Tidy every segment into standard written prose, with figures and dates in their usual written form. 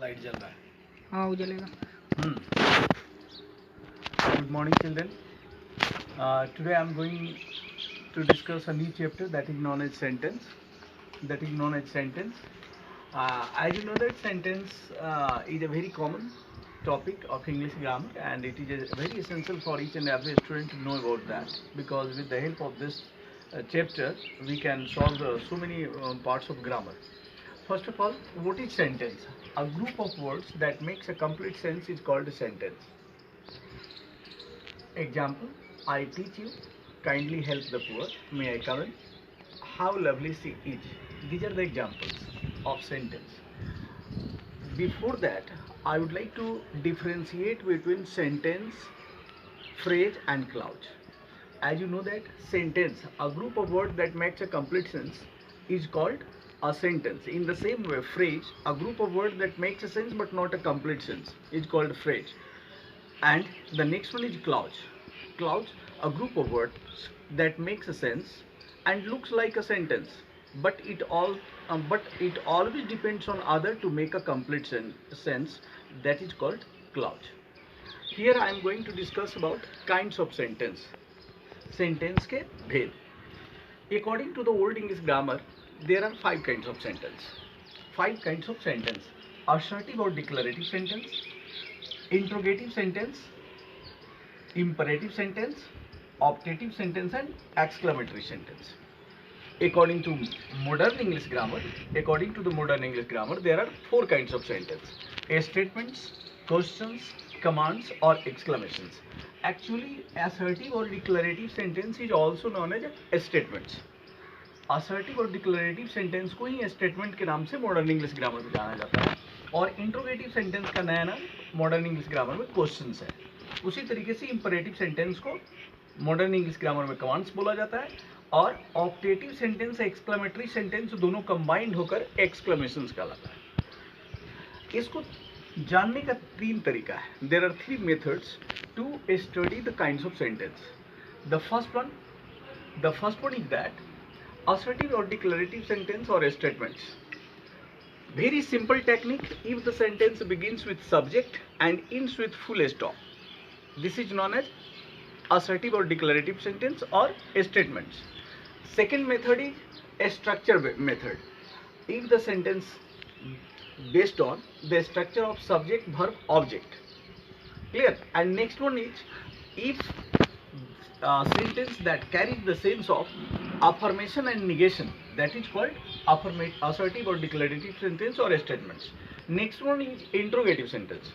Light जल रहा है. हाँ वो जलेगा. Good morning, children. Today I am going to discuss a new chapter that is known as sentence. As you know that sentence is a very common topic of English grammar, and it is very essential for each and every student to know about that, because with the help of this chapter we can solve so many parts of grammar. First of all, what is sentence? A group of words that makes a complete sense is called a sentence. Example: I teach you, kindly help the poor, may I come in? How lovely she is. These are the examples of sentence. Before that, I would like to differentiate between sentence, phrase and clause. As you know that sentence, a group of words that makes a complete sense, is called a sentence. In the same way, phrase, a group of words that makes a sense but not a complete sense, is called a phrase. And the next one is clause. Clause, a group of words that makes a sense and looks like a sentence, but it always depends on other to make a complete sense. That is called clause. Here I am going to discuss about kinds of sentence. Sentence के भेद. According to the Old English grammar, there are 5 kinds of sentence. 5 kinds of sentence: assertive or declarative sentence, interrogative sentence, imperative sentence, optative sentence, and exclamatory sentence. According to modern English grammar, there are 4 kinds of sentence: statements, questions, commands, or exclamations. Actually, assertive or declarative sentence is also known as statements. Assertive और declarative sentence को ही statement के नाम से modern English grammar में जाना जाता है, और इंट्रोगेटिव सेंटेंस का नया नाम मॉडर्न इंग्लिश ग्रामर में क्वेश्चंस है. उसी तरीके से इंपरेटिव सेंटेंस को मॉडर्न इंग्लिश ग्रामर में कमांड्स बोला जाता है, और ऑप्टेटिव सेंटेंस, एक्सक्लेमेटरी सेंटेंस दोनों कंबाइंड होकर एक्सक्लेमेशंस कहलाता है. इसको जानने का 3 तरीका है. There are 3 methods to study the kinds of sentence. The first one is that assertive or declarative sentence or statements. Very simple technique. If the sentence begins with subject and ends with full stop, this is known as assertive or declarative sentence or statements. Second method is a structure method. If the sentence based on the structure of subject, verb, object. Clear? And next one is if sentence that carries the sense of affirmation and negation, that is called assertive or declarative sentence or statements. Next one is interrogative sentence,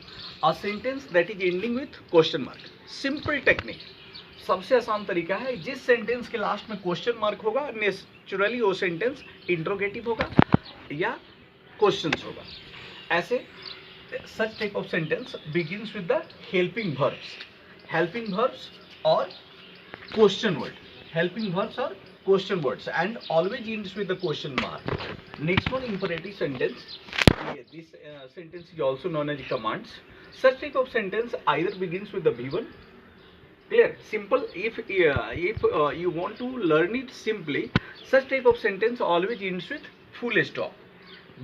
a sentence that is ending with question mark. Simple technique, सबसे आसान तरीका है. जिस sentence के last में question mark होगा, naturally वो sentence interrogative होगा या क्वेश्चंस होगा. ऐसे such type of sentence begins with the helping verbs or question words, and always ends with the question mark. Next one, imperative sentence. This sentence is also known as commands. Such type of sentence either begins with the V1. Clear? Simple. If you want to learn it simply, such type of sentence always ends with full stop,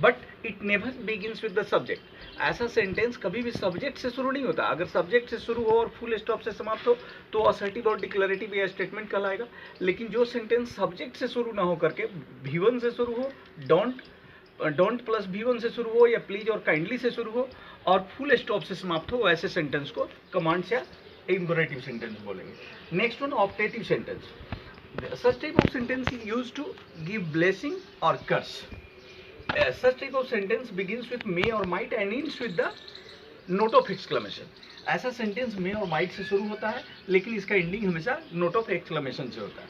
but it never begins with the subject. ऐसा sentence कभी भी subject से शुरू नहीं होता. अगर subject से शुरू हो और फुल स्टॉप से समाप्त हो तो असर्टिव और डिक्लेरेटिव या स्टेटमेंट कहलाएगा. लेकिन जो सेंटेंस सब्जेक्ट से शुरू ना हो करके V1 से शुरू हो, डोंट प्लस V1 से शुरू हो, या प्लीज और काइंडली से शुरू हो और फुल स्टॉप से समाप्त हो, ऐसे सेंटेंस को कमांड्स या इंपरेटिव सेंटेंस बोलेंगे. Next one, optative sentence. Such type of sentence is used to give blessing or curse. Such type of sentence begins with may or might and ends with the note of exclamation. ऐसा sentence may और might से शुरू होता है, लेकिन इसका ending हमेशा note of exclamation से होता है.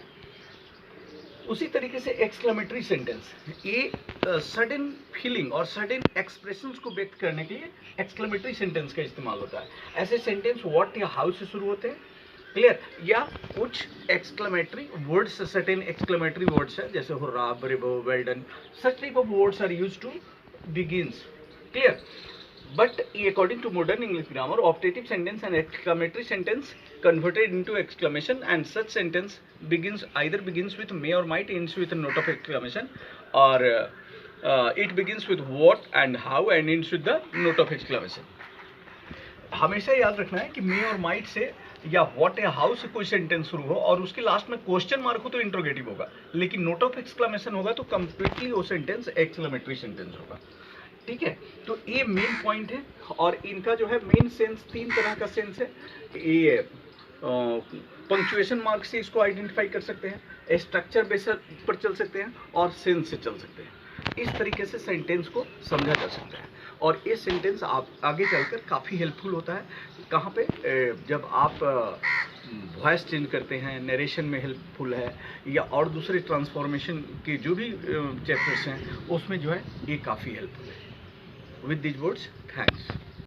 उसी तरीके से एक्सक्लेमेटरी सेंटेंस, ये सडन फीलिंग और सडन एक्सप्रेशंस को व्यक्त करने के लिए एक्सक्लेमेटरी सेंटेंस का इस्तेमाल होता है. ऐसे सेंटेंस व्हाट या हाउ से शुरू होते हैं. क्लियर? या कुछ exclamatory words, certain exclamatory words है, जैसे hurrah, bravo, well done. Such type of words are used to begins. Clear? But according to modern English grammar, optative sentence and exclamatory sentence converted into exclamation, and such sentence either begins with may or might, ends with a note of exclamation, or It begins with what and how and ends with the note of exclamation. हमेशा याद रखना है कि मे और might say या what या how से कोई सेंटेंस शुरू हो और उसके लास्ट में क्वेश्चन मार्क हो तो इंट्रोगेटिव होगा, लेकिन नोट ऑफ एक्सक्लेमेशन होगा तो कंप्लीटली वो सेंटेंस एक्सक्लेमेटरी सेंटेंस होगा। ठीक है, तो ये मेन पॉइंट है। और इनका जो है मेन सेंस 3 तरह का सेंस है। ये पंक्चुएशन मार्क से इसको आइडेंटिफाई कर सकते हैं, स्ट्रक्चर बेस पर चल सकते हैं और सेंस से चल सकते हैं। इस तरीके से सेंटेंस को समझा जा सकता है और ये सेंटेंस आप आगे चलकर काफ़ी हेल्पफुल होता है। कहाँ पे? जब आप वॉइस चेंज करते हैं, नरेशन में हेल्पफुल है, या और दूसरे ट्रांसफॉर्मेशन के जो भी चैप्टर्स हैं उसमें जो है ये काफ़ी हेल्पफुल है। With this words, thanks.